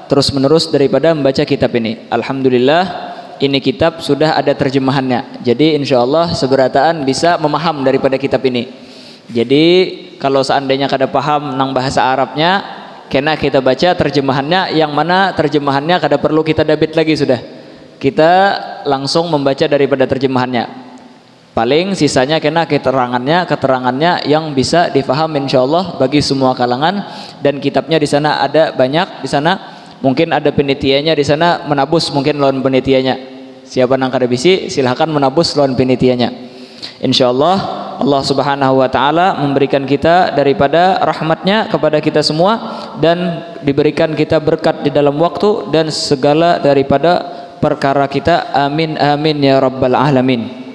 terus menerus daripada membaca kitab ini. Alhamdulillah ini kitab sudah ada terjemahannya, jadi insya Allah seberataan bisa memaham daripada kitab ini. Jadi kalau seandainya kada paham nang bahasa Arabnya, kena kita baca terjemahannya, yang mana terjemahannya kada perlu kita dabit lagi, sudah kita langsung membaca daripada terjemahannya. Paling sisanya kena keterangannya yang bisa difaham insyaallah bagi semua kalangan. Dan kitabnya di sana ada banyak, di sana mungkin ada penitiannya, di sana menabus mungkin lawan penitiannya. Siapa nang kada bisi silahkan menabus lawan penitiannya. Insyaallah Allah Subhanahu wa taala memberikan kita daripada rahmatnya kepada kita semua, dan diberikan kita berkat di dalam waktu dan segala daripada perkara kita. Amin amin ya rabbal alamin.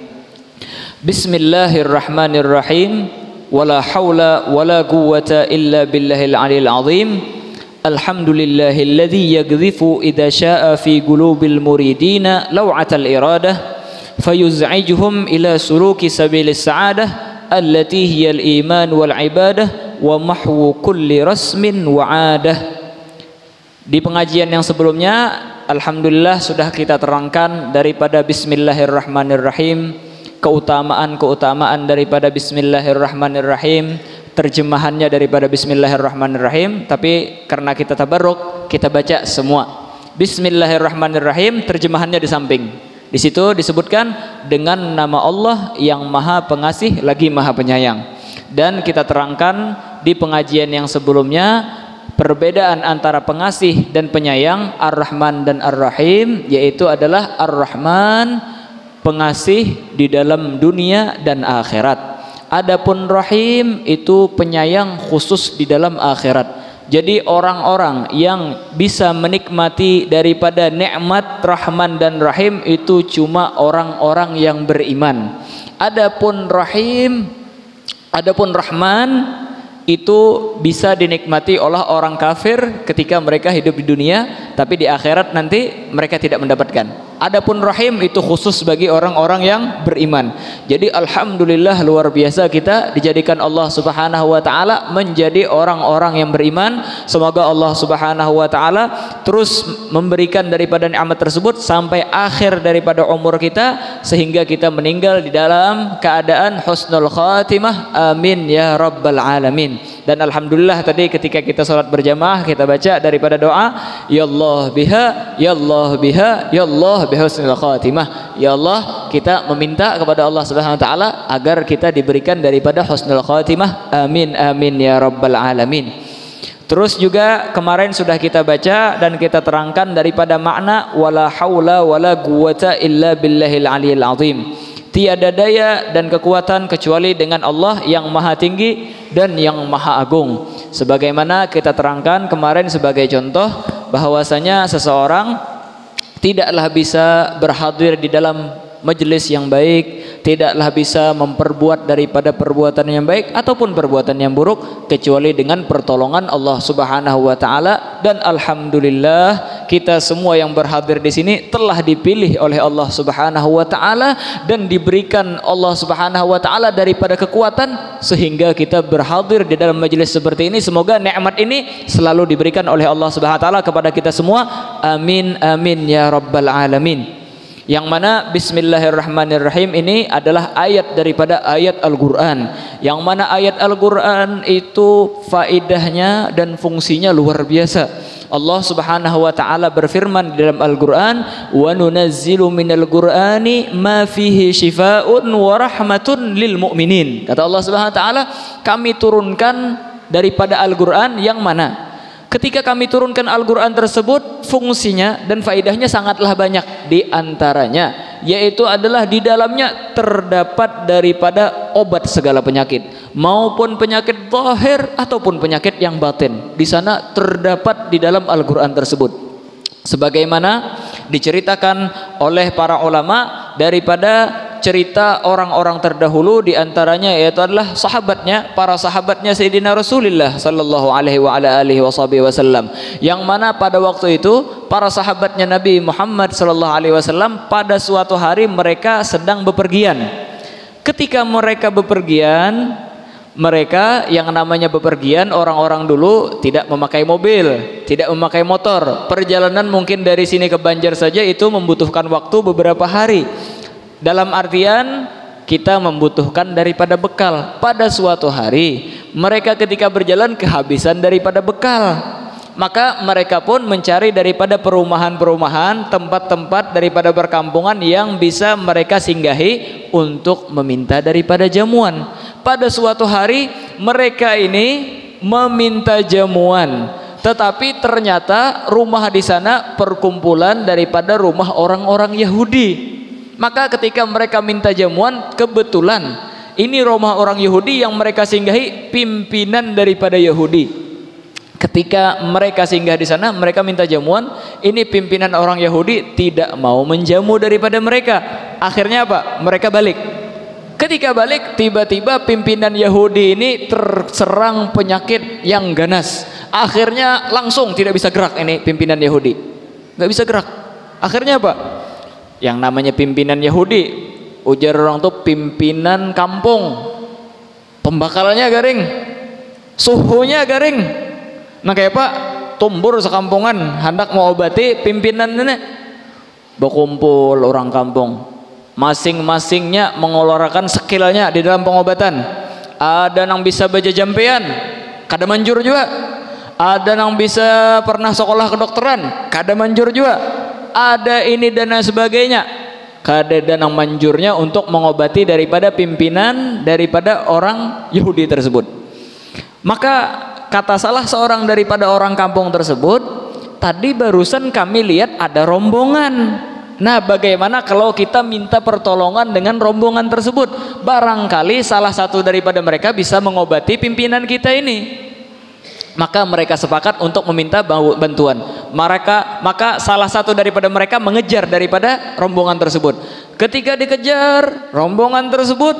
Bismillahirrahmanirrahim. Wala haula wala quwwata illa billahil aliyil azim. Alhamdulillahilladzi yaghzifu idza syaa'a fi qulubil muridina law'atal iradah fayuz'ijuhum ila suluki sabilis sa'adah allati hiyal iman wal ibadah wa mahwu kulli rasmin wa 'adah. Di pengajian yang sebelumnya alhamdulillah sudah kita terangkan daripada bismillahirrahmanirrahim, keutamaan daripada bismillahirrahmanirrahim, terjemahannya daripada bismillahirrahmanirrahim. Tapi karena kita tabarruk, kita baca semua bismillahirrahmanirrahim, terjemahannya di samping. Di situ disebutkan dengan nama Allah yang Maha Pengasih lagi Maha Penyayang. Dan kita terangkan di pengajian yang sebelumnya perbedaan antara pengasih dan penyayang, Ar-Rahman dan Ar-Rahim, yaitu adalah Ar-Rahman pengasih di dalam dunia dan akhirat. Adapun Rahim itu penyayang khusus di dalam akhirat. Jadi orang-orang yang bisa menikmati daripada nikmat Rahman dan Rahim itu cuma orang-orang yang beriman. Adapun Rahman itu bisa dinikmati oleh orang kafir ketika mereka hidup di dunia, tapi di akhirat nanti mereka tidak mendapatkan. Adapun Rahim itu khusus bagi orang-orang yang beriman. Jadi alhamdulillah luar biasa kita dijadikan Allah Subhanahu wa taala menjadi orang-orang yang beriman. Semoga Allah Subhanahu wa taala terus memberikan daripada nikmat tersebut sampai akhir daripada umur kita, sehingga kita meninggal di dalam keadaan husnul khatimah. Amin ya rabbal alamin. Dan alhamdulillah tadi ketika kita salat berjamaah kita baca daripada doa ya Allah biha ya Allah biha ya Allah bihusnil khatimah. Ya Allah, kita meminta kepada Allah Subhanahu wa taala agar kita diberikan daripada husnul khatimah. Amin amin ya rabbal alamin. Terus juga kemarin sudah kita baca dan kita terangkan daripada makna wala haula wala quwwata illa billahil aliyil azim. Tiada daya dan kekuatan kecuali dengan Allah yang maha tinggi dan yang maha agung. Sebagaimana kita terangkan kemarin sebagai contoh bahwasanya seseorang tidaklah bisa berhadir di dalam majelis yang baik, tidaklah bisa memperbuat daripada perbuatan yang baik ataupun perbuatan yang buruk kecuali dengan pertolongan Allah Subhanahu wa taala. Dan alhamdulillah kita semua yang berhadir di sini telah dipilih oleh Allah Subhanahu wa taala dan diberikan Allah Subhanahu wa taala daripada kekuatan sehingga kita berhadir di dalam majelis seperti ini. Semoga nikmat ini selalu diberikan oleh Allah Subhanahu wa taala kepada kita semua. Amin amin ya rabbal alamin. Yang mana bismillahirrahmanirrahim ini adalah ayat daripada ayat Al-Quran, yang mana ayat Al-Quran itu faedahnya dan fungsinya luar biasa. Allah Subhanahu wa taala berfirman di dalam Al-Quran, wa nunazzilu minal Qur'ani ma fihi shifaa'un wa rahmatun lil mu'minin. Kata Allah Subhanahu wa taala, kami turunkan daripada Al-Quran yang mana ketika kami turunkan Al-Quran tersebut fungsinya dan faedahnya sangatlah banyak. Di antaranya yaitu adalah di dalamnya terdapat daripada obat segala penyakit, maupun penyakit zahir ataupun penyakit yang batin. Di sana terdapat di dalam Al-Quran tersebut, sebagaimana diceritakan oleh para ulama daripada cerita orang-orang terdahulu, di antaranya yaitu adalah para sahabatnya Sayyidina Rasulullah sallallahu alaihi wa ala alihi wasallam, yang mana pada waktu itu para sahabatnya Nabi Muhammad sallallahu alaihi wasallam pada suatu hari mereka sedang bepergian. Ketika mereka bepergian, Mereka yang namanya bepergian, orang-orang dulu tidak memakai mobil, tidak memakai motor. Perjalanan mungkin dari sini ke Banjar saja itu membutuhkan waktu beberapa hari. Dalam artian kita membutuhkan daripada bekal. Pada suatu hari mereka ketika berjalan kehabisan daripada bekal, maka mereka pun mencari daripada perumahan-perumahan, tempat-tempat daripada perkampungan yang bisa mereka singgahi untuk meminta daripada jamuan. Pada suatu hari mereka ini meminta jamuan, tetapi ternyata rumah di sana perkumpulan daripada rumah orang-orang Yahudi. Maka ketika mereka minta jamuan, kebetulan ini rumah orang Yahudi yang mereka singgahi pimpinan daripada Yahudi. Ketika mereka singgah di sana, mereka minta jamuan. Ini pimpinan orang Yahudi tidak mau menjamu daripada mereka. Akhirnya apa? Mereka balik. Ketika balik, tiba-tiba pimpinan Yahudi ini terserang penyakit yang ganas. Akhirnya langsung tidak bisa gerak ini pimpinan Yahudi. Nggak bisa gerak. Akhirnya apa? Yang namanya pimpinan Yahudi, ujar orang tuh pimpinan kampung. Pembakalannya garing, suhunya garing. Nah kayak Pak, tumbur sekampungan hendak mau obati pimpinan ini. Berkumpul orang kampung, masing-masingnya mengeluarkan skillnya di dalam pengobatan. Ada yang bisa baca jampian, kada manjur juga. Ada yang bisa pernah sekolah kedokteran, kada manjur juga. Ada ini dan lain sebagainya, kada dan yang manjurnya untuk mengobati daripada pimpinan daripada orang Yahudi tersebut. Maka kata salah seorang daripada orang kampung tersebut, tadi barusan kami lihat ada rombongan. Nah bagaimana kalau kita minta pertolongan dengan rombongan tersebut? Barangkali salah satu daripada mereka bisa mengobati pimpinan kita ini. Maka mereka sepakat untuk meminta bantuan. Maka salah satu daripada mereka mengejar daripada rombongan tersebut. Ketika dikejar rombongan tersebut,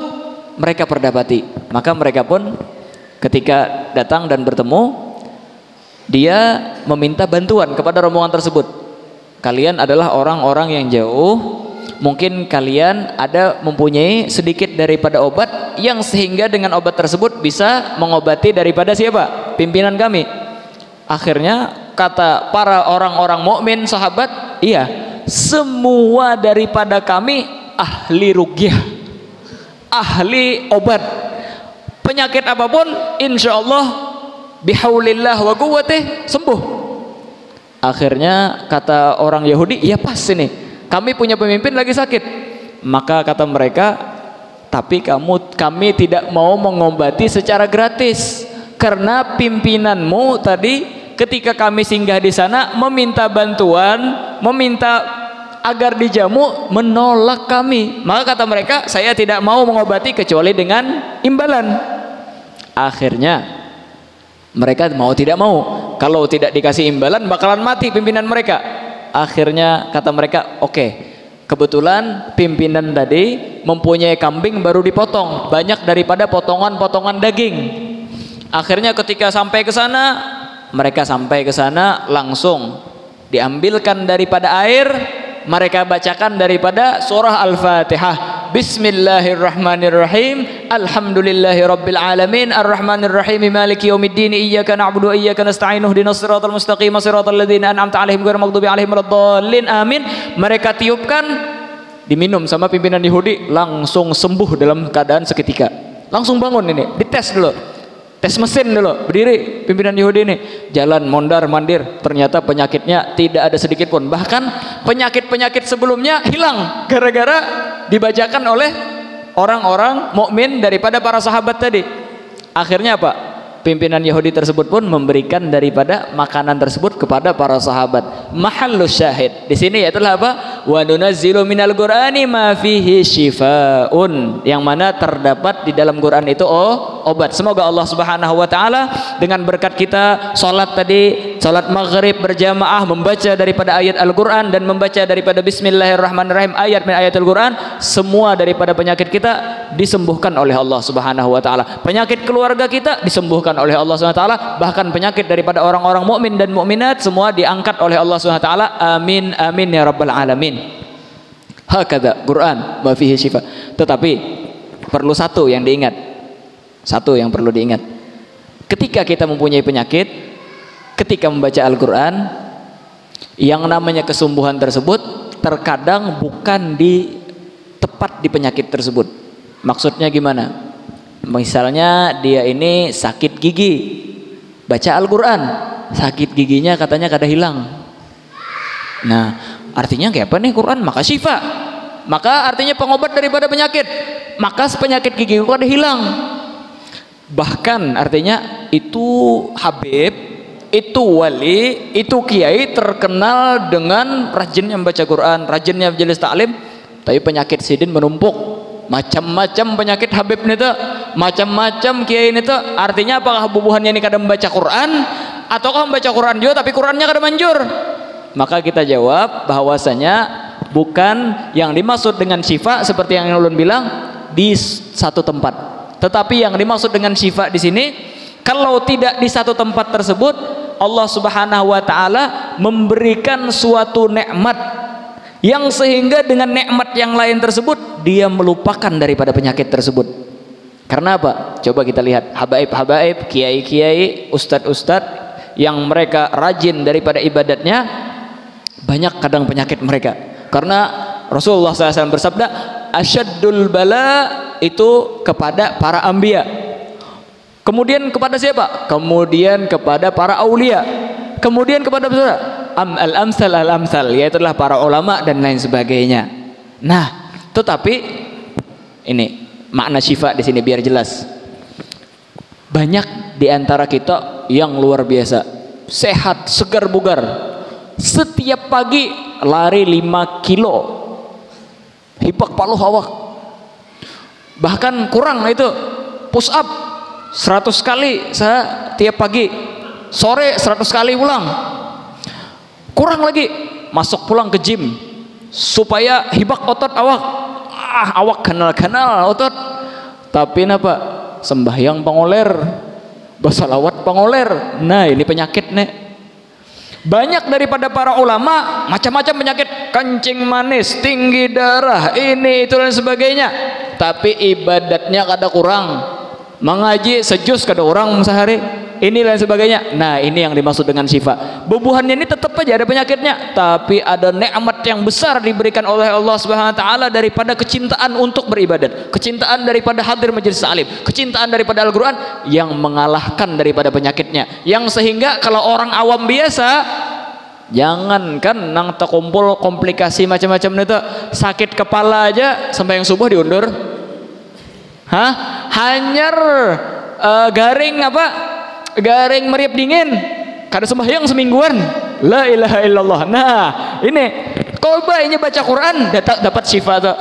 mereka perdapati. Maka mereka pun ketika datang dan bertemu, dia meminta bantuan kepada rombongan tersebut. Kalian adalah orang-orang yang jauh, mungkin kalian ada mempunyai sedikit daripada obat yang sehingga dengan obat tersebut bisa mengobati daripada siapa? Pimpinan kami. Akhirnya kata para orang-orang mukmin sahabat, iya, semua daripada kami ahli ruqyah, ahli obat. Penyakit apapun insya Allah bihaulillah wa quwwatih sembuh. Akhirnya kata orang Yahudi, iya pas ini, kami punya pemimpin lagi sakit. Maka kata mereka, tapi kami tidak mau mengobati secara gratis, karena pimpinanmu tadi ketika kami singgah di sana meminta bantuan, meminta agar dijamu, menolak kami. Maka kata mereka, saya tidak mau mengobati kecuali dengan imbalan. Akhirnya mereka mau tidak mau, kalau tidak dikasih imbalan bakalan mati pimpinan mereka. Akhirnya kata mereka, oke, kebetulan pimpinan tadi mempunyai kambing baru dipotong, banyak daripada potongan-potongan daging. Akhirnya ketika sampai ke sana, mereka sampai ke sana langsung diambilkan daripada air, mereka bacakan daripada surah Al-Fatihah. Bismillahirrahmanirrahim. Alhamdulillahirabbil alamin arrahmanirrahim maliki yaumiddin iyyaka na'budu wa iyyaka nasta'in ihdinas siratal mustaqim siratal ladzina an'amta 'alaihim ghairil maghdubi 'alaihim waladdallin. Amin. Mereka tiupkan, diminum sama pimpinan Yahudi, langsung sembuh dalam keadaan seketika. Langsung bangun ini, dites dulu. Tes mesin dulu, berdiri pimpinan Yahudi ini, jalan mondar mandir, ternyata penyakitnya tidak ada sedikit pun. Bahkan penyakit-penyakit sebelumnya hilang gara-gara dibacakan oleh orang-orang mukmin daripada para sahabat tadi. Akhirnya apa? Pimpinan Yahudi tersebut pun memberikan daripada makanan tersebut kepada para sahabat. Mahallus syahid di sini itulah apa? Wa nunazzilu minal qur'ani ma fihi shifaun, yang mana terdapat di dalam Quran itu obat. Semoga Allah Subhanahu wa taala dengan berkat kita salat tadi, salat maghrib berjamaah, membaca daripada ayat Al-Qur'an dan membaca daripada bismillahirrahmanirrahim ayat min ayatul Qur'an, semua daripada penyakit kita disembuhkan oleh Allah Subhanahu wa taala. Penyakit keluarga kita disembuhkan oleh Allah Subhanahu wa taala, bahkan penyakit daripada orang-orang mukmin dan mukminat semua diangkat oleh Allah Subhanahu wa taala. Amin amin ya rabbal alamin. Hakadha Quran wa fihi syifa. Tetapi perlu satu yang diingat, Satu yang perlu diingat, ketika kita mempunyai penyakit, ketika membaca Al-Quran, yang namanya kesembuhan tersebut terkadang bukan tepat di penyakit tersebut. Maksudnya gimana? Misalnya dia ini sakit gigi, baca Al-Quran, sakit giginya katanya kada hilang. Nah, artinya kayak apa nih Quran? Maka syifa, maka artinya pengobat daripada penyakit, maka penyakit gigi itu kada hilang. Bahkan artinya itu Habib, itu wali, itu kiai terkenal dengan rajinnya membaca Quran, rajinnya majelis taklim, tapi penyakit sidin menumpuk. Macam-macam penyakit Habib ini tuh, macam-macam kiai ini tuh. Artinya apakah bubuhannya ini kadang membaca Quran, ataukah membaca Quran juga tapi Qurannya kadang manjur? Maka kita jawab bahwasanya bukan yang dimaksud dengan syifa seperti yang ulun bilang di satu tempat, tetapi yang dimaksud dengan syifa di sini kalau tidak di satu tempat tersebut, Allah Subhanahu wa taala memberikan suatu nikmat yang sehingga dengan nikmat yang lain tersebut dia melupakan daripada penyakit tersebut. Karena apa? Coba kita lihat habaib-habaib, kiai-kiai, ustadz-ustadz yang mereka rajin daripada ibadatnya, banyak kadang penyakit mereka. Karena Rasulullah SAW bersabda, asyaddul bala itu kepada para anbiya. Kemudian kepada siapa? Kemudian kepada para aulia. Kemudian kepada siapa? Al-amsal, yaitu adalah para ulama dan lain sebagainya. Nah, tetapi ini makna syifa di sini biar jelas. Banyak di antara kita yang luar biasa, sehat, segar bugar. Setiap pagi lari 5 kilo, hibak paluh awak. Bahkan kurang itu, push up 100 kali tiap pagi, sore 100 kali pulang. Kurang lagi masuk pulang ke gym supaya hibak otot awak. Awak kenal otot. Tapi napa? Sembahyang pangoler, basalawat pangoler. Nah, ini penyakit nih. Banyak daripada para ulama macam-macam penyakit, kencing manis, tinggi darah, ini itu dan sebagainya. Tapi ibadatnya kada kurang. Mengaji sejus kada kurang sehari. Ini dan sebagainya. Nah, ini yang dimaksud dengan syifa. Bubuhannya ini tetap aja ada penyakitnya, tapi ada nikmat yang besar diberikan oleh Allah Subhanahu wa taala daripada kecintaan untuk beribadat, kecintaan daripada hadir majelis taklim, kecintaan daripada Al-Qur'an yang mengalahkan daripada penyakitnya. Yang sehingga kalau orang awam biasa, jangankan nang terkumpul komplikasi macam-macam itu, sakit kepala aja sampai yang subuh diundur. Hanyar garing apa? Garing meriap dingin, kada sembahyang semingguan. La ilaha illallah. Nah, ini coba ini baca Quran dapat syifa tuh.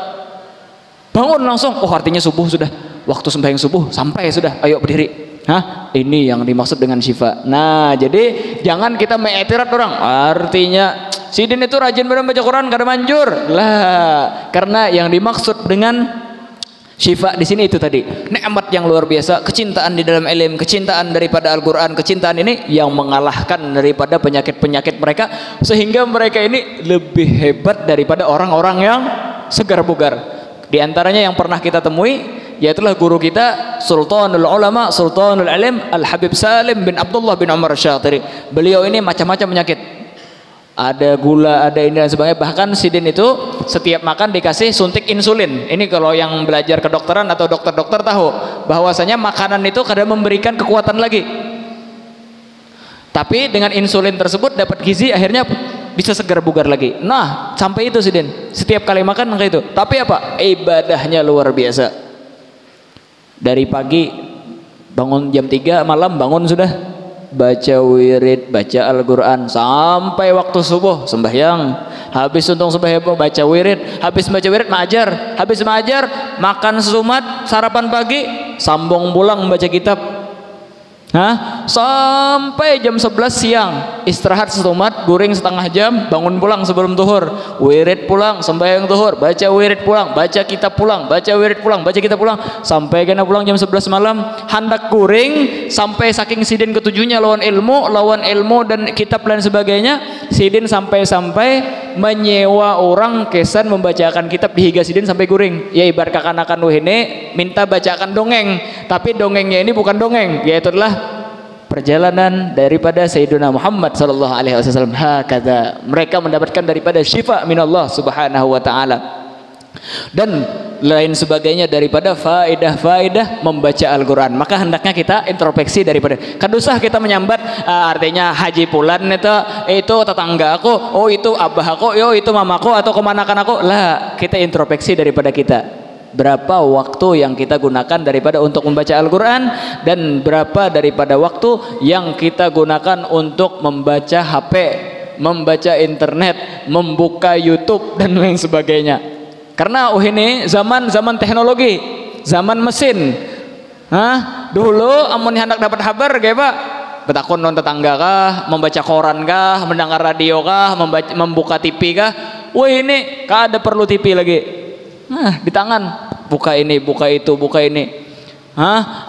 Bangun langsung, oh artinya subuh sudah, waktu sembahyang subuh sampai sudah, ayo berdiri. Ini yang dimaksud dengan syifa. Nah, jadi jangan kita mengetirat orang. Artinya sidin itu rajin baca Quran kada manjur. Lah, karena yang dimaksud dengan syifa di sini itu tadi, nikmat yang luar biasa, kecintaan di dalam ilmu, kecintaan daripada Al-Qur'an, kecintaan ini yang mengalahkan daripada penyakit-penyakit mereka, sehingga mereka ini lebih hebat daripada orang-orang yang segar bugar. Di antaranya yang pernah kita temui, yaitulah guru kita Sultanul Ulama, Sultanul Alim, Al-Habib Salim bin Abdullah bin Umar Syatiri. Beliau ini macam-macam penyakit. Ada gula, ada ini dan sebagainya. Bahkan sidin itu setiap makan dikasih suntik insulin. Ini kalau yang belajar kedokteran atau dokter-dokter tahu bahwasanya makanan itu kadang memberikan kekuatan lagi. Tapi dengan insulin tersebut dapat gizi, akhirnya bisa segar bugar lagi. Nah, sampai itu sidin. Setiap kali makan kayak itu. Tapi apa? Ibadahnya luar biasa. Dari pagi bangun jam 3, malam bangun sudah baca wirid, baca Al-Quran sampai waktu subuh sembahyang. Habis untung sembahyang baca wirid, habis baca wirid majar, habis majar makan sumat, sarapan pagi, sambung pulang baca kitab. Sampai jam 11 siang istirahat setumat, guring setengah jam, bangun pulang sebelum zuhur, wirid pulang, sembahyang zuhur, baca wirid pulang, baca kitab pulang, baca wirid pulang, baca kitab pulang, sampai kena pulang jam 11 malam, hendak guring sampai saking sidin ketujuhnya lawan ilmu dan kitab dan sebagainya. Sidin sampai menyewa orang kesan membacakan kitab di higasidin sampai guring. Ya ibarat kakanakan ini minta bacakan dongeng, tapi dongengnya ini bukan dongeng, yaitu adalah perjalanan daripada Sayyidina Muhammad sallallahu alaihi wasallam. Hakadha, mereka mendapatkan daripada syifa minallah subhanahu wa ta'ala dan lain sebagainya daripada faedah-faedah membaca Al-Quran. Maka hendaknya kita introspeksi daripada kadusah kita menyambat artinya haji pulan itu tetangga aku, oh itu abah aku, yo itu mamaku atau kemanakan aku lah. Kita introspeksi daripada kita, berapa waktu yang kita gunakan daripada untuk membaca Al-Quran dan berapa daripada waktu yang kita gunakan untuk membaca HP, membaca internet, membuka YouTube dan lain sebagainya. Karena ini zaman teknologi, zaman mesin. Dulu amun hendak dapat kabar kayak Pak, betakun non tetangga kah, membaca koran kah, mendengar radio kah, membuka TV kah. Wah ini kah ada perlu TV lagi. Di tangan, buka ini, buka itu, buka ini.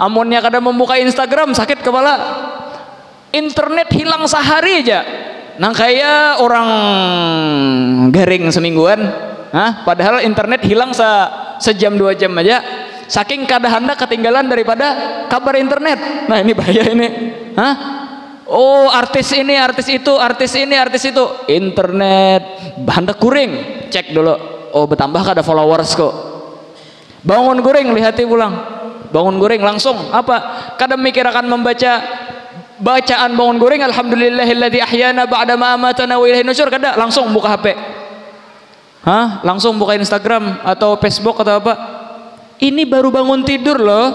Amunnya kadang membuka Instagram sakit kepala. Internet hilang sehari aja. Nah kayak orang garing semingguan. Padahal internet hilang sejam 2 jam aja. Saking kadahanda ketinggalan daripada kabar internet. Nah ini bahaya ini. Oh artis ini, artis itu, artis ini, artis itu. Internet, handa kuring, cek dulu. Oh bertambah kada followers kok. Bangun guring lihati pulang. Bangun guring langsung apa? Kadang mikir akan membaca bacaan bangun guring alhamdulillahilladzi ahyana ba'da ma amatana wa ilaihi nusyur, kada langsung buka HP. Langsung buka Instagram atau Facebook atau apa. Ini baru bangun tidur loh.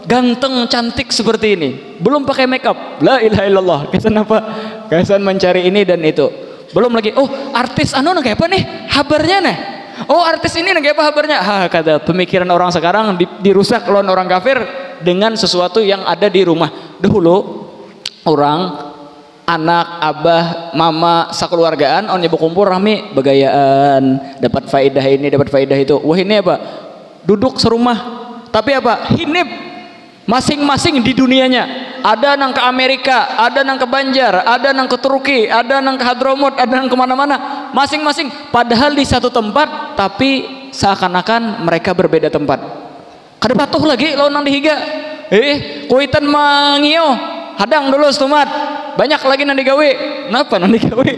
Ganteng cantik seperti ini. Belum pakai make up. La ilaha illallah. Kesan apa? Kesan mencari ini dan itu. Belum lagi, oh artis anu kayak apa nih? Habarnya nih. Oh artis ini kayak apa habarnya? Kata pemikiran orang sekarang dirusak lawan orang kafir dengan sesuatu yang ada di rumah. Dahulu orang anak, abah, mama, sakeluargaan onnya berkumpul rame begayaan, dapat faedah ini, dapat faedah itu. Wah ini apa? Duduk serumah. Tapi apa? Hinip masing-masing di dunianya. Ada nang ke Amerika, ada nang ke Banjar, ada nang ke Turki, ada nang ke Hadramut, ada nang kemana-mana. Masing-masing padahal di satu tempat, tapi seakan-akan mereka berbeda tempat. Kada patuh lagi lo nang dihiga. Kuitan mangio, hadang dulu stumat. Banyak lagi nang digawe. Kenapa nang digawe?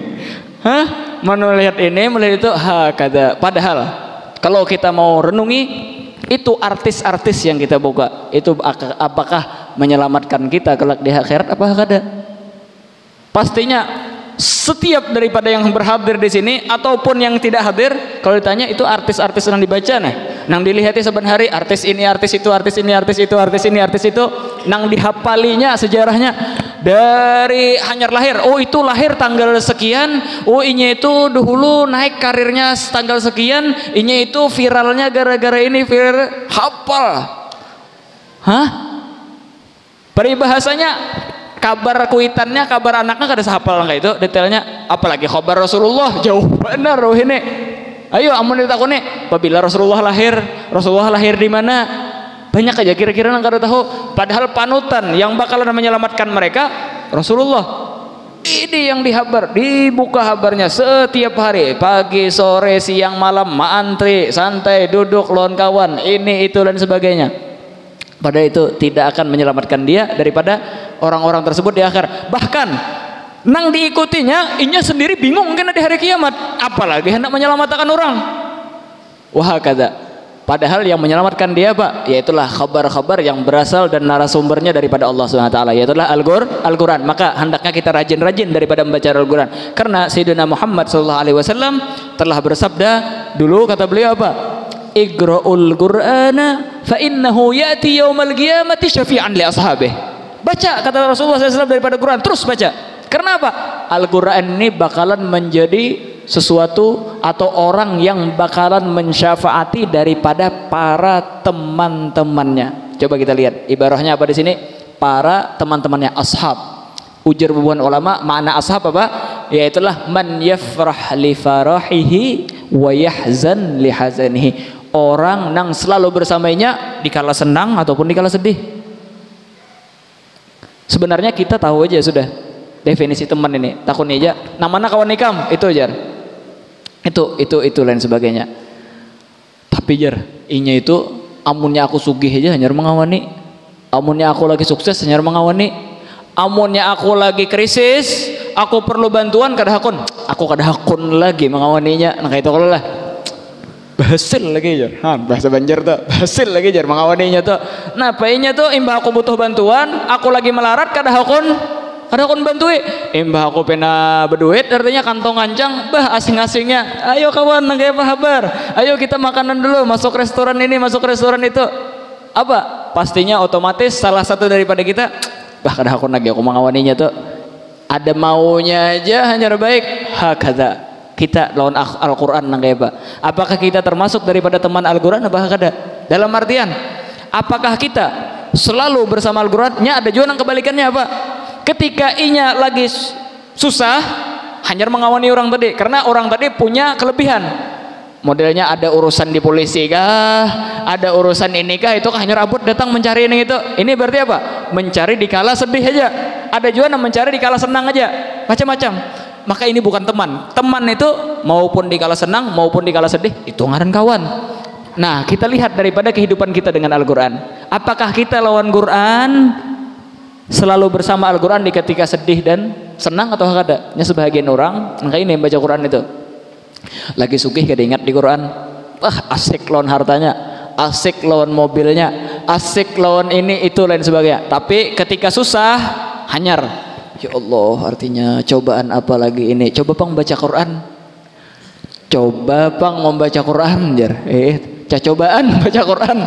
Mau lihat ini, melihat itu, kata. Padahal kalau kita mau renungi, itu artis-artis yang kita buka, itu apakah menyelamatkan kita kelak di akhirat? Apa kada? Pastinya setiap daripada yang berhadir di sini ataupun yang tidak hadir, kalau ditanya itu artis-artis yang dibaca nang dilihati saban hari, artis ini, artis itu, artis ini, artis itu, artis ini, artis itu, nang dihafalinya sejarahnya dari hanyar lahir. Oh itu lahir tanggal sekian, oh ini itu dahulu naik karirnya tanggal sekian, ini itu viralnya gara-gara ini, viral, hafal. Peribahasanya kabar kuitannya, kabar anaknya kada sahapal nggak itu detailnya, apalagi kabar Rasulullah jauh benar ini. Ayo amun ditakuni apabila Rasulullah lahir di mana, banyak aja kira-kira yang kada tahu. Padahal panutan yang bakalan menyelamatkan mereka Rasulullah. Ini yang dihabar, dibuka habarnya setiap hari, pagi, sore, siang, malam, maantri, santai, duduk, lawan kawan, ini itu dan sebagainya. Padahal itu tidak akan menyelamatkan dia daripada orang-orang tersebut di akhir. Bahkan nang diikutinya inya sendiri bingung mungkin di hari kiamat, apalagi hendak menyelamatkan orang. Wah kata. Padahal yang menyelamatkan dia Pak, yaitulah kabar-kabar yang berasal dan narasumbernya daripada Allah SWT, yaitulah Al-Quran. Maka hendaknya kita rajin-rajin daripada membaca Al-Quran, karena Sayyidina Muhammad SAW telah bersabda dulu, kata beliau apa? Iqra'ul Qur'ana fa innahu ya'ti yaumal qiyamati syafi'an li ashabih. Baca, kata Rasulullah SAW daripada Quran, terus baca. Karena apa? Al-Quran ini bakalan menjadi sesuatu atau orang yang bakalan mensyafaati daripada para teman-temannya. Coba kita lihat ibarahnya apa di sini? Para teman-temannya, ashab. Ujar bubuhan ulama, makna ashab apa? Yaitulah man yafrah li farahihi wa yahzan li hazanihi. Orang yang selalu bersamanya dikala senang ataupun dikala sedih. Sebenarnya kita tahu aja sudah definisi teman ini, takun aja namanya kawan nikam itu aja. Itu lain sebagainya. Tapi jar inya itu amunnya aku sugih aja hanya mengawani, amunnya aku lagi sukses hanya mengawani, amunnya aku lagi krisis aku perlu bantuan kada hakun lagi mengawaninya. Nah kayak itu kalau lah hasil lagi jar, bahasa Banjar tuh hasil lagi jar mengawaninya tuh. Nah painya tuh imbah aku butuh bantuan, aku lagi melarat kada hakun bantui, imbah aku pena berduit artinya kantong kancang bah asing-asingnya, ayo kawan nggak apa kabar, ayo kita makanan dulu, masuk restoran ini masuk restoran itu, apa pastinya otomatis salah satu daripada kita bah kada hakun lagi aku mengawaninya tuh, ada maunya aja hanya baik hakada kita lawan Al-Quran nang apa. Apakah kita termasuk daripada teman Al-Quran apa kada? Dalam artian apakah kita selalu bersama Al-Quran-nya, ada juga nang kebalikannya apa? Ketika inya lagi susah hanya mengawani orang tadi, karena orang tadi punya kelebihan modelnya, ada urusan di polisi kah, ada urusan ini kah, itu hanya rabut datang mencari ini itu. Ini berarti apa? Mencari dikala sedih aja, ada juga yang mencari dikala senang aja, macam-macam. Maka ini bukan teman itu maupun dikala senang maupun dikala sedih itu ngaran kawan. Nah kita lihat daripada kehidupan kita dengan Al-Quran, apakah kita lawan Quran selalu bersama Al-Quran di ketika sedih dan senang atau kada? Nya sebahagian orang maka ini baca Quran itu lagi sugih kada ingat di Quran, asik lawan hartanya, asik lawan mobilnya, asik lawan ini itu lain sebagainya. Tapi ketika susah hanyar, ya Allah artinya cobaan apa lagi ini, coba pang baca Quran, coba pang membaca Quran jar cobaan baca Quran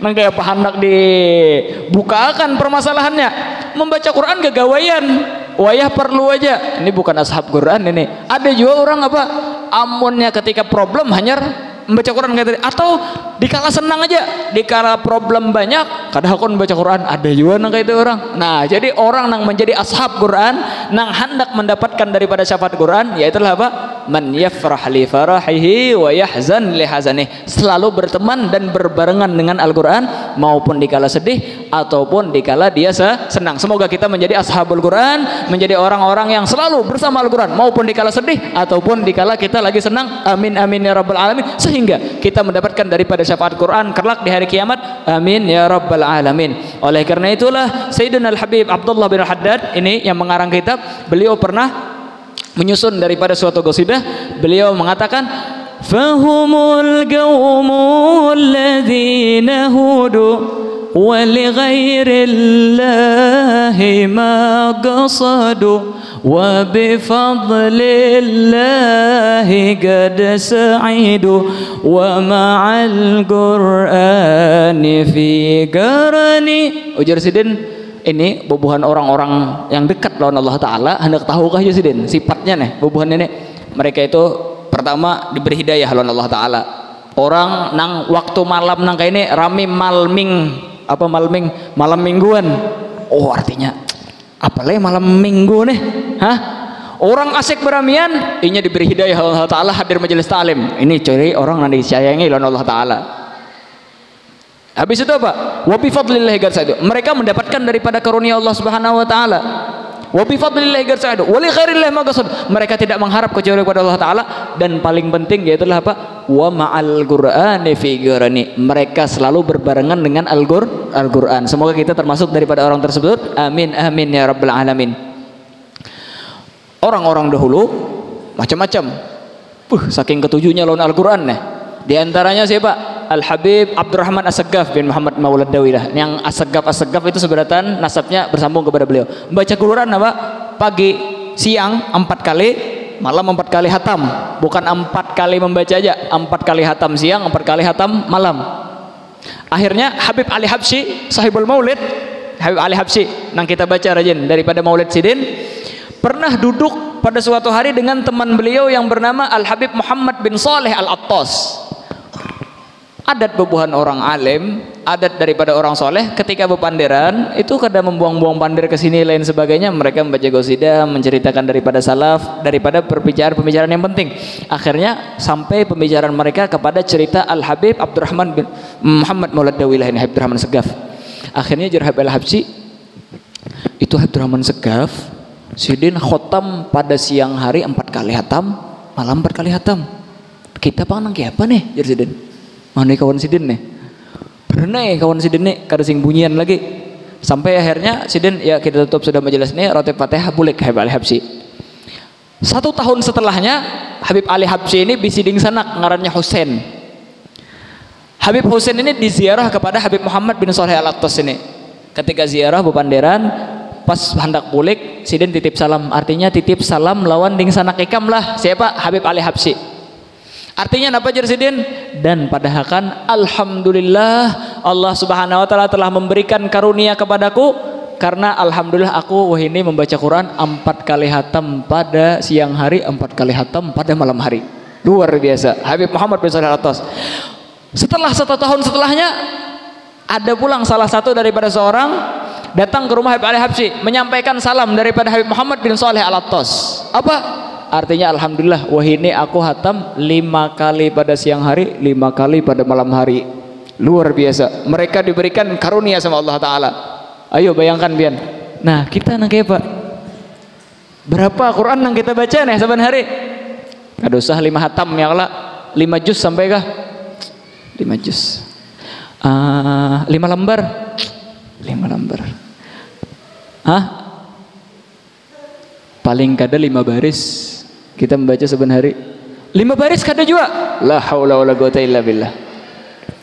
nang kayak apa hendak dibukakan permasalahannya, membaca Quran gagawayan wayah perlu aja. Ini bukan ashab Quran ini. Ada juga orang apa amunnya ketika problem hanya membaca Quran kayak atau dikala senang aja, dikala problem banyak kada hakun baca Quran, ada juga nang kayak itu orang. Nah jadi orang nang menjadi ashab Quran nang hendak mendapatkan daripada syafaat Quran, yaitu apa? Man yafrah li farahihi wa yahzan li hazanih, selalu berteman dan berbarengan dengan Al-Quran maupun dikala sedih ataupun dikala dia senang. Semoga kita menjadi ashabul Quran, menjadi orang-orang yang selalu bersama Al-Quran maupun dikala sedih ataupun dikala kita lagi senang. Amin amin ya rabbal alamin, sehingga kita mendapatkan daripada syafaat Quran kelak di hari kiamat. Amin ya rabbal alamin. Oleh karena itulah Sayyidina Al-Habib Abdullah bin Haddad ini yang mengarang kitab, beliau pernah menyusun daripada suatu qasidah, beliau mengatakan fahumul qaumul ladzina hudu wa li ghairillahi ma qasadu wa bi fadlillahi qad sa'idu wa ma'al qur'ani fi qarani. Ujar sidin ini bubuhan orang-orang yang dekat lawan Allah Ta'ala. Hendak tahukah Yusidin sifatnya nih bubuhan ini? Mereka itu pertama diberi hidayah lawan Allah Ta'ala. Orang nang waktu malam nang kayak ini rame malam mingguan. Oh artinya apalagi malam minggu nih, orang asik beramian, inya diberi hidayah Allah Ta'ala, hadir majelis ta'lim. Ini ciri orang yang disayangi lawan Allah Ta'ala. Habis itu apa? Wa bi fadlillahi garsaidu, mereka mendapatkan daripada karunia Allah Subhanahu wa taala. Wa bi fadlillahi garsaidu wa li ghairillahi maghsud, mereka tidak mengharap kecuali kepada Allah Taala. Dan paling penting yaitu apa? Wa ma'al qur'ani fi gharani, mereka selalu berbarengan dengan Al-Qur'an. Semoga kita termasuk daripada orang tersebut. Amin amin ya rabbal alamin. Orang-orang dahulu macam-macam. Saking ketujuhnya lawan Al-Qur'an nih. Di antaranya siapa? Al-Habib Abdurrahman As-Saggaf bin Muhammad Maulad Dawilah. Yang As-Saggaf itu seberatan nasabnya bersambung kepada beliau. Baca Quran apa? Pagi, siang 4 kali, malam 4 kali hatam. Bukan 4 kali membaca aja, 4 kali hatam siang, 4 kali hatam malam. Akhirnya Habib Ali Habsyi, sahibul Maulid, Habib Ali Habsyi nang kita baca rajin daripada Maulid Sidin, pernah duduk pada suatu hari dengan teman beliau yang bernama Al-Habib Muhammad bin Saleh Al-Attas. Adat bebuhan orang alim, adat daripada orang soleh, ketika bepanderan itu kadang membuang-buang pandir ke sini lain sebagainya, mereka membaca qasidah, menceritakan daripada salaf, daripada pembicaraan yang penting. Akhirnya sampai pembicaraan mereka kepada cerita Al-Habib Abdurrahman bin Muhammad Maulad Dawilah ini, Habib Abdurrahman Saggaf. Akhirnya Habib Al-Habsyi itu Habib Abdurrahman Saggaf Sidin khotam pada siang hari 4 kali hatam, malam 4 kali hatam. Kita pangan nang apa nih jadi sidin. Mana kawan sidin nih? Pernah kawan sidin nih kada sing bunyian lagi. Sampai akhirnya sidin ya kita tutup sudah majelis ini roti Fatihah bulik Habib Ali Habsyi. 1 tahun setelahnya Habib Ali Habsyi ini bisiding sanak ngarannya Husain. Habib Husain ini diziarah kepada Habib Muhammad bin Shalih Al-Attas ini. Ketika ziarah bepanderan pas hendak bulik sidin titip salam, artinya titip salam lawan ding sanak ikam lah siapa Habib Ali Habsyi. Artinya apa jar sidin? Dan padahal alhamdulillah Allah Subhanahu wa taala telah memberikan karunia kepadaku karena alhamdulillah aku ini membaca Quran 4 kali hatam pada siang hari, 4 kali hatam pada malam hari. Luar biasa. Habib Muhammad bin Shalih Al-Attas. Setelah 1 tahun setelahnya ada pulang salah satu daripada seorang datang ke rumah Habib Ali Habsyi menyampaikan salam daripada Habib Muhammad bin Shalih Al-Attas. Apa? Artinya alhamdulillah wahini aku hatam 5 kali pada siang hari, 5 kali pada malam hari. Luar biasa. Mereka diberikan karunia sama Allah Ta'ala. Ayo bayangkan Bian. Nah kita nang kayak Pak, berapa Quran yang kita baca nih saban hari? Ada usah 5 hatam ya lah, 5 juz sampai kah? 5 juz. 5 lembar. 5 lembar. Hah? Paling kada 5 baris kita membaca saban hari. 5 baris kada juga. La haula wala quwata illa billah.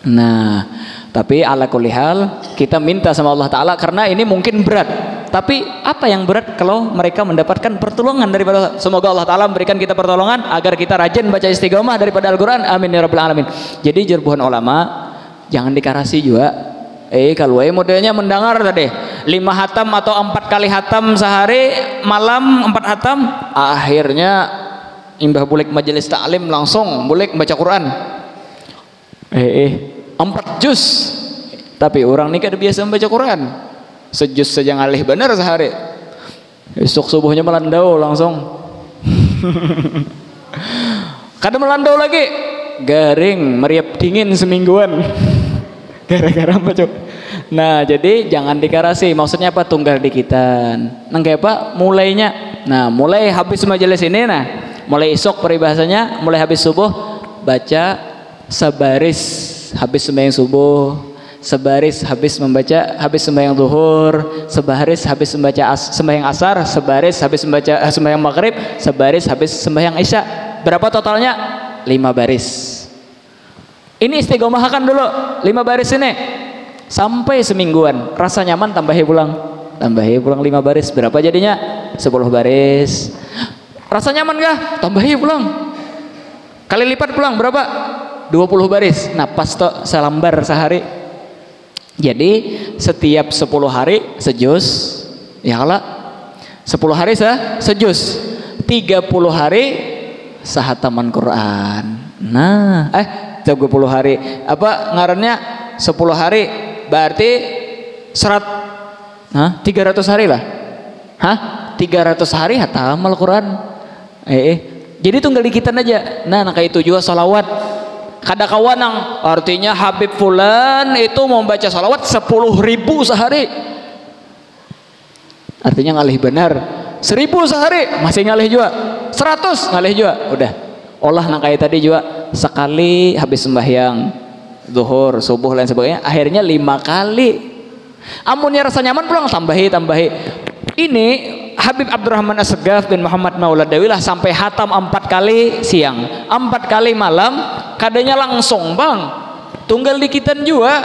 Nah, tapi ala kulli hal kita minta sama Allah Ta'ala karena ini mungkin berat. Tapi apa yang berat kalau mereka mendapatkan pertolongan daripada Allah. Semoga Allah Ta'ala memberikan kita pertolongan agar kita rajin baca istiqomah daripada Al-Quran. Amin ya rabbal alamin. Jadi jerbuhan ulama jangan dikarasi juga. Kalau modelnya mendengar tadi 5 hatam atau 4 kali hatam sehari, malam 4 hatam, akhirnya imbah bulik majelis taklim langsung bulik baca Quran 4 juz. Tapi orang ini kada biasa membaca Quran, sejuz saja ngalih benar sehari, esok subuhnya melandau langsung kada melandau lagi, garing meriap dingin semingguan gara-gara baca. Nah jadi jangan dikarasi, maksudnya apa? Tunggal dikitan nang kayak apa mulainya. Nah mulai habis majelis ini, nah mulai esok peribahasanya mulai habis subuh baca sebaris habis sembahyang subuh, sebaris habis membaca habis sembahyang zuhur, sebaris habis membaca sembahyang asar, sebaris habis membaca sembahyang maghrib, sebaris habis sembahyang isya. Berapa totalnya? 5 baris. Ini istiqomahkan dulu 5 baris ini sampai semingguan, rasa nyaman tambahi pulang 5 baris. Berapa jadinya? 10 baris. Rasa nyaman kah? Tambahi pulang, kali lipat pulang berapa? 20 baris. Nah pas toh selambar sehari. Jadi setiap 10 hari sejuz ya lah, 10 hari sejuz, 30 hari sahataman Quran. Nah 30 hari apa ngarannya 10 hari berarti 300 hari lah. 300 hari hatam Al-Quran. Jadi tunggal dikitan aja. Nah kayak itu juga salawat. Kada kawanang artinya Habib Fulan itu mau baca salawat 10.000 sehari. Artinya ngalih benar 1.000 sehari masih ngalih juga, 100 ngalih juga. Udah olah nang kayak tadi juga sekali habis sembahyang zuhur, subuh lain sebagainya, akhirnya 5 kali. Amunnya rasa nyaman pulang tambahi. Ini Habib Abdurrahman As-Segaf bin Muhammad Mauladawi lah sampai hatam 4 kali siang, 4 kali malam, kadanya langsung bang tunggal dikitan juga.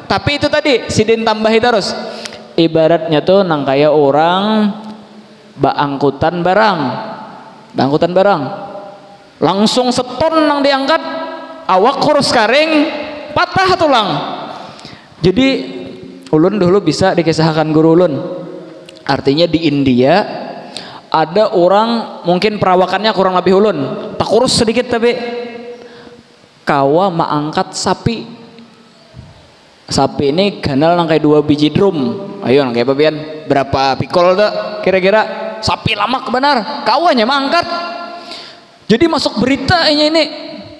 Tapi itu tadi sidin tambahi terus. Ibaratnya tuh nang kayak orang angkutan barang langsung seton nang diangkat, awak kurus karing patah tulang. Jadi ulun dulu bisa dikisahkan guru ulun, artinya di India ada orang mungkin perawakannya kurang lebih ulun, tak kurus sedikit tapi kawa maangkat sapi ini ganal nang kayak 2 biji drum. Ayo nang kayak babian berapa pikol tuh kira-kira, sapi lamak benar kawanya maangkat. Jadi masuk berita ini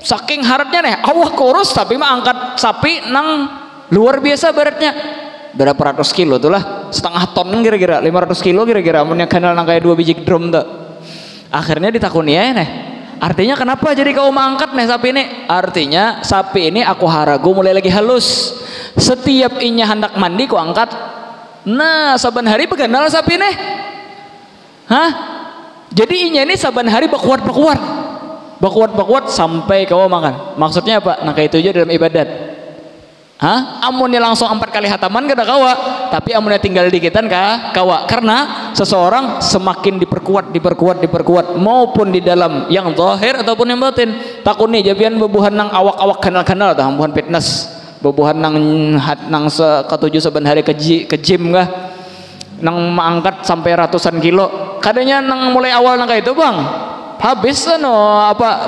saking haratnya nih awak kurus tapi mah angkat sapi nang luar biasa beratnya berapa ratus kilo tuh lah, setengah ton kira-kira, 500 kilo kira-kira amunnya kanal nang kayak 2 biji drum tuh. Akhirnya ditakuni ya nih Artinya kenapa jadi kau mengangkat nih sapi ini? Artinya sapi ini aku haragu mulai lagi halus. Setiap inya hendak mandi ku angkat. Nah, saban hari beganal sapi nih. Hah? Jadi inya ini saban hari bakuat sampai kau makan. Maksudnya apa? Nah kayak itu aja dalam ibadat. Hah? Amunnya langsung 4 kali hataman kada kawa, tapi amunnya tinggal dikitan kawa. Karena seseorang semakin diperkuat maupun di dalam yang zahir ataupun yang batin. Takun nih jabian bebuhan nang awak-awak kanal-kanal tah bebuhan fitness, bebuhan nang ketujuh saban hari ke gym kah? Nang mengangkat sampai ratusan kilo. Kadanya nang mulai awal nang kayak itu, Bang. Habis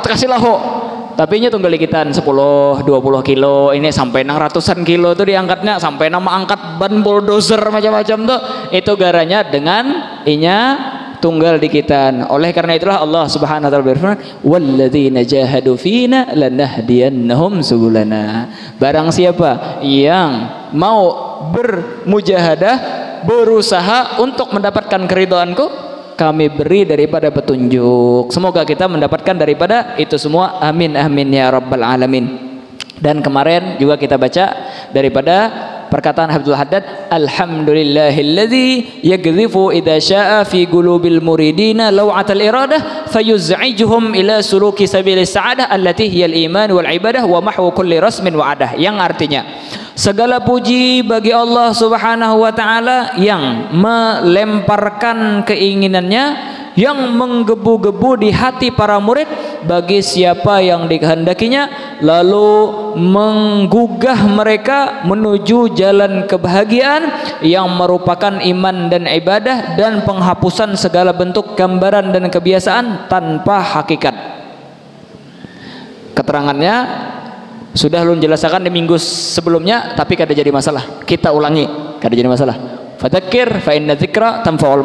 kasih laho. Tapi nya tunggal likitan 10-20 kilo, ini sampai 600-an kilo tuh diangkatnya, sampai nama angkat ban bulldozer macam-macam tuh, itu garanya dengan inya tunggal dikitan. Oleh karena itulah Allah Subhanahu wa taala berfirman, walladzina jahadu fina lanahdiyannahum subulana. Barang siapa yang mau bermujahadah, berusaha untuk mendapatkan keridhaanku, kami beri daripada petunjuk. Semoga kita mendapatkan daripada itu semua. Amin amin ya rabbal alamin. Dan kemarin juga kita baca daripada perkataan Habibul Haddad, alhamdulillahilladzi yaghzifu idza syaa'a fi qulubil muridina law'atal iradah fayuz'ijuhum ila suluki sabilis sa'adah allati hiyal iman wal ibadah wa mahwu kulli rasmin wa adah. Yang artinya, segala puji bagi Allah Subhanahu wa taala yang melemparkan keinginannya, yang menggebu-gebu di hati para murid bagi siapa yang dikehendakinya, lalu menggugah mereka menuju jalan kebahagiaan yang merupakan iman dan ibadah dan penghapusan segala bentuk gambaran dan kebiasaan tanpa hakikat. Keterangannya sudah lu jelaskan di minggu sebelumnya, tapi kada jadi masalah. Kita ulangi, kada jadi masalah. Fadzakir fa inna dzikra tanfa'ul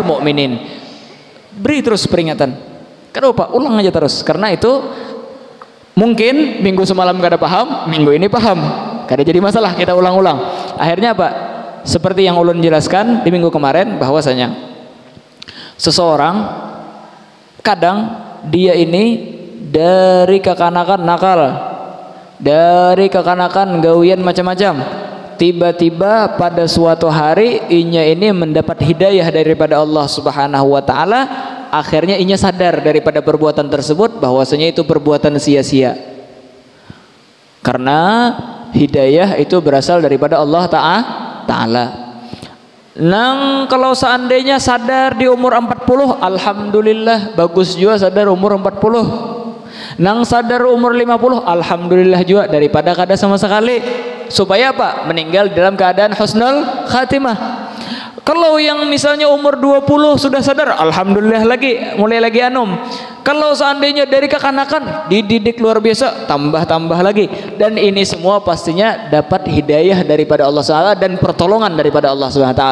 mu'minin. Beri terus peringatan. Kenapa? Ulang aja terus. Karena itu mungkin minggu semalam kada paham, minggu ini paham. Kada jadi masalah, kita ulang-ulang. Akhirnya apa? Seperti yang ulun jelaskan di minggu kemarin, bahwasanya seseorang kadang dia ini dari kekanakan nakal, dari kekanakan gawian macam-macam, tiba-tiba pada suatu hari inya ini mendapat hidayah daripada Allah Subhanahu wa taala. Akhirnya inya sadar daripada perbuatan tersebut bahwasanya itu perbuatan sia-sia, karena hidayah itu berasal daripada Allah taala. Nang kalau seandainya sadar di umur 40, alhamdulillah, bagus juga sadar umur 40. Nang sadar umur 50, alhamdulillah juga, daripada kada sama sekali. Supaya apa? Meninggal dalam keadaan husnul khatimah. Kalau yang misalnya umur 20 sudah sadar, alhamdulillah lagi, mulai lagi anum. Kalau seandainya dari kekanakan, dididik luar biasa, tambah-tambah lagi. Dan ini semua pastinya dapat hidayah daripada Allah SWT dan pertolongan daripada Allah SWT.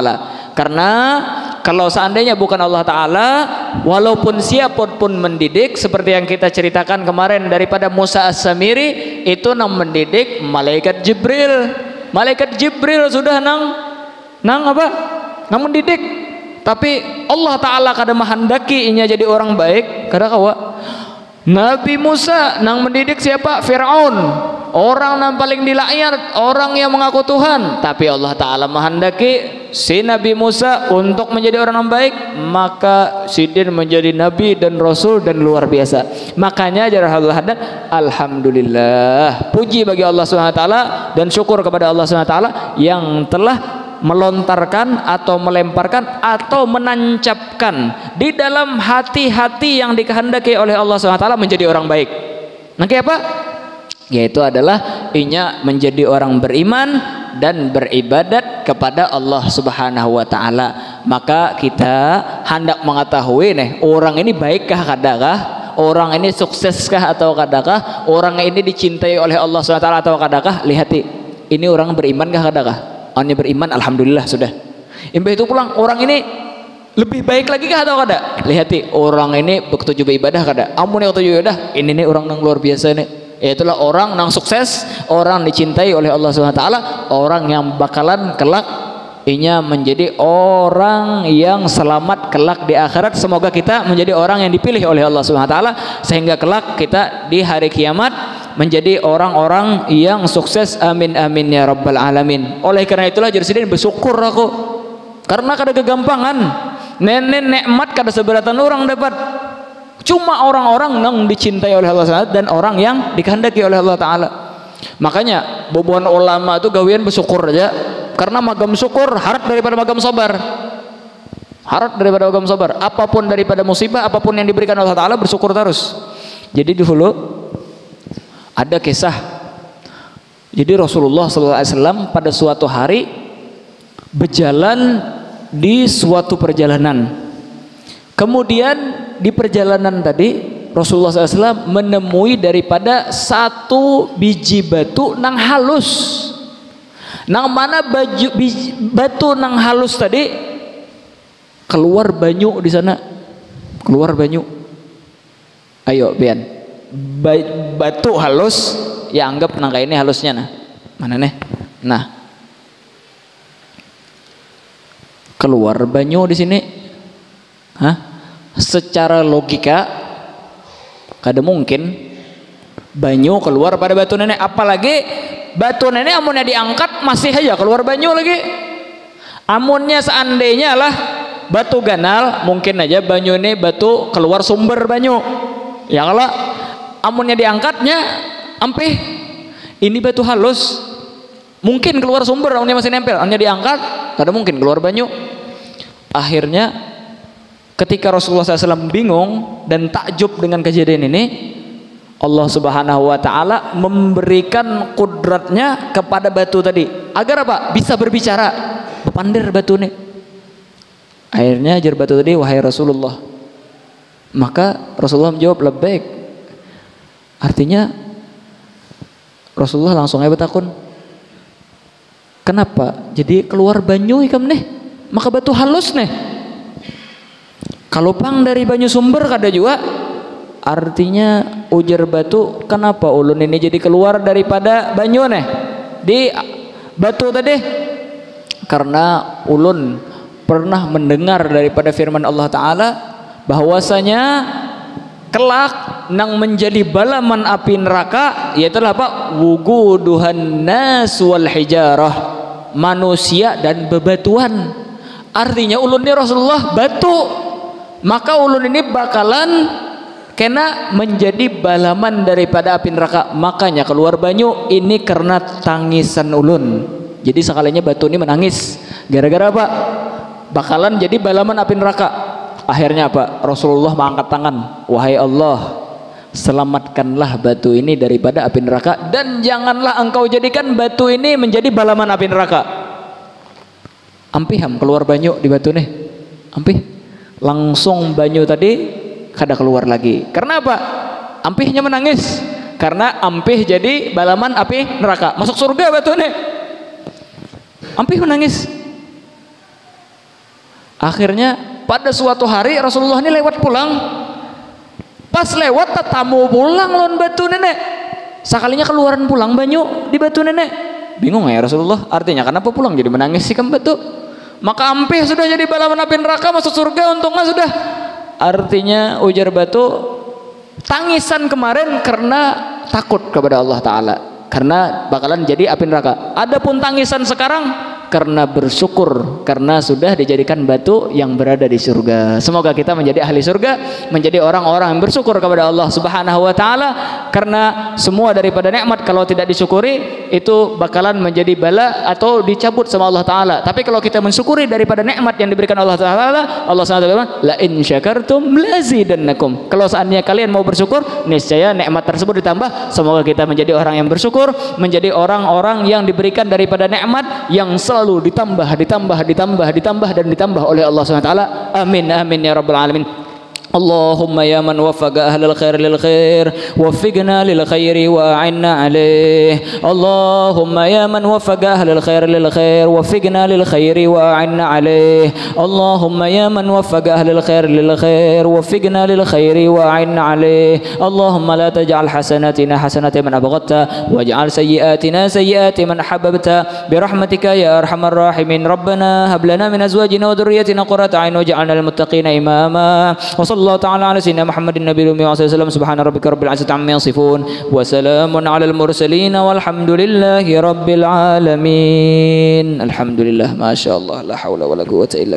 Karena kalau seandainya bukan Allah Ta'ala, walaupun siapapun pun mendidik, seperti yang kita ceritakan kemarin daripada Musa As-Samiri, itu nang mendidik malaikat Jibril. Malaikat Jibril sudah nang apa? Nang mendidik. Tapi Allah Ta'ala kada menghendaki inya jadi orang baik, kada kawa. Nabi Musa nang mendidik siapa? Fir'aun, orang yang paling dilaknat, orang yang mengaku Tuhan. Tapi Allah Ta'ala menghendaki si Nabi Musa untuk menjadi orang yang baik, maka sidin menjadi nabi dan rasul dan luar biasa. Makanya jarah Allah hadat, alhamdulillah, puji bagi Allah SWT dan syukur kepada Allah SWT yang telah melontarkan atau melemparkan atau menancapkan di dalam hati-hati yang dikehendaki oleh Allah SWT menjadi orang baik. Nanti apa? Yaitu adalah inya menjadi orang beriman dan beribadat kepada Allah Subhanahu wa taala. Maka kita hendak mengetahui nih, orang ini baikkah kadakah? Orang ini sukseskah atau kadakah? Orang ini dicintai oleh Allah Subhanahu wa taala atau kadakah? Lihati, ini orang beriman kah kadakah? Orangnya beriman, alhamdulillah sudah. Imbah itu pulang, orang ini lebih baik lagi kah atau kada? Lihati, orang ini beketujuh beribadah kada? Amun yang ketujuh ibadah, ini nih orang yang luar biasa nih. Yaitulah orang yang sukses, orang dicintai oleh Allah SWT, orang yang bakalan kelak inya menjadi orang yang selamat kelak di akhirat. Semoga kita menjadi orang yang dipilih oleh Allah Subhanahu wa taala sehingga kelak kita di hari kiamat menjadi orang-orang yang sukses. Amin amin ya rabbal alamin. Oleh karena itulah jadi bersyukur aku, karena kada kegampangan nenek nikmat kada seberatan orang dapat, cuma orang-orang yang dicintai oleh Allah Subhanahu wa taala dan orang yang dikehendaki oleh Allah taala. Makanya bobohan ulama itu gawian bersyukur aja, karena magam syukur harap daripada magam sabar. Harap daripada magam sabar. Apapun daripada musibah, apapun yang diberikan Allah taala, bersyukur terus. Jadi dulu ada kisah. Jadi Rasulullah SAW pada suatu hari berjalan di suatu perjalanan. Kemudian di perjalanan tadi Rasulullah SAW menemui daripada satu biji batu nang halus. Nang mana batu nang halus tadi keluar banyu di sana. Keluar banyu. Ayo Bian. Batu halus, ya anggap nang kayak ini halusnya nah. Mana nih? Nah. Keluar banyu di sini. Hah? Secara logika kada mungkin banyu keluar pada batu nenek, apalagi batu nenek amunnya diangkat masih aja keluar banyu lagi. Amunnya seandainya lah batu ganal, mungkin aja banyu ini batu keluar sumber banyu. Ya kalau amunnya diangkatnya ampih, ini batu halus mungkin keluar sumber, amunnya masih nempel, amunnya diangkat kada mungkin keluar banyu. Akhirnya ketika Rasulullah SAW bingung dan takjub dengan kejadian ini, Allah Subhanahu wa taala memberikan kudratnya kepada batu tadi agar apa? Bisa berbicara, bepandir batu ini. Akhirnya ajar batu tadi, wahai Rasulullah. Maka Rasulullah menjawab labbaik. Artinya Rasulullah langsung aja bertakun, kenapa? Jadi keluar banyu ikam nih, maka batu halus nih. Kalau pang dari banyu sumber kada juga. Artinya ujar batu, kenapa ulun ini jadi keluar daripada banyu nih di batu tadi? Karena ulun pernah mendengar daripada firman Allah Ta'ala bahwasanya kelak nang menjadi balaman api neraka yaitu apa? Wuguduhan nas wal hijarah, manusia dan bebatuan. Artinya ulun ini Rasulullah batu, maka ulun ini bakalan kena menjadi balaman daripada api neraka. Makanya keluar banyu ini karena tangisan ulun. Jadi sekalinya batu ini menangis gara-gara apa? Bakalan jadi balaman api neraka. Akhirnya apa? Rasulullah mengangkat tangan, wahai Allah, selamatkanlah batu ini daripada api neraka dan janganlah engkau jadikan batu ini menjadi balaman api neraka. Ampih ham keluar banyu di batu nih, ampih. Langsung banyu tadi kada keluar lagi. Karena apa? Ampihnya menangis. Karena ampih jadi balaman api neraka. Masuk surga batu nih. Ampih menangis. Akhirnya pada suatu hari Rasulullah ini lewat pulang. Pas lewat tetamu pulang lon batu nenek. Sekalinya keluaran pulang banyu di batu nenek. Bingung ya Rasulullah. Artinya kenapa pulang jadi menangis sih kan batu? Maka ampih sudah jadi balaman api neraka, masuk surga untungnya sudah. Artinya ujar batu, tangisan kemarin karena takut kepada Allah Ta'ala, karena bakalan jadi api neraka. Adapun tangisan sekarang karena bersyukur, karena sudah dijadikan batu yang berada di surga. Semoga kita menjadi ahli surga, menjadi orang-orang yang bersyukur kepada Allah Subhanahu wa taala, karena semua daripada nikmat kalau tidak disyukuri itu bakalan menjadi bala atau dicabut sama Allah Ta'ala. Tapi kalau kita mensyukuri daripada nikmat yang diberikan Allah Ta'ala, Allah SWT berfirman, la in syakartum lazidannakum. Kalau seandainya kalian mau bersyukur, niscaya nikmat tersebut ditambah. Semoga kita menjadi orang yang bersyukur, menjadi orang-orang yang diberikan daripada nikmat yang selalu ditambah dan ditambah oleh Allah SWT. Amin amin ya rabbal alamin. اللهم يا من وفق أهل الخير للخير وفقنا للخير وأعنا عليه. اللهم يا من وفق أهل الخير للخير وفقنا للخير وأعنا عليه. اللهم يا من وفق أهل الخير للخير وفقنا للخير وأعنا عليه. اللهم لا تجعل حسناتنا حسنات من أبغضت واجعل سيئاتنا سيئات من حببت برحمتك يا أرحم الراحمين. ربنا هب لنا من أزواجنا وذريتنا قرة أعين واجعلنا للمتقين إماما. وصلى الله تعالى على سيدنا محمد النبي الأمي وعلى آله وسلم. سبحان ربك رب العزة عما يصفون وسلام على المرسلين والحمد لله رب العالمين. الحمد لله ما شاء الله لا حول ولا قوة إلا بالله.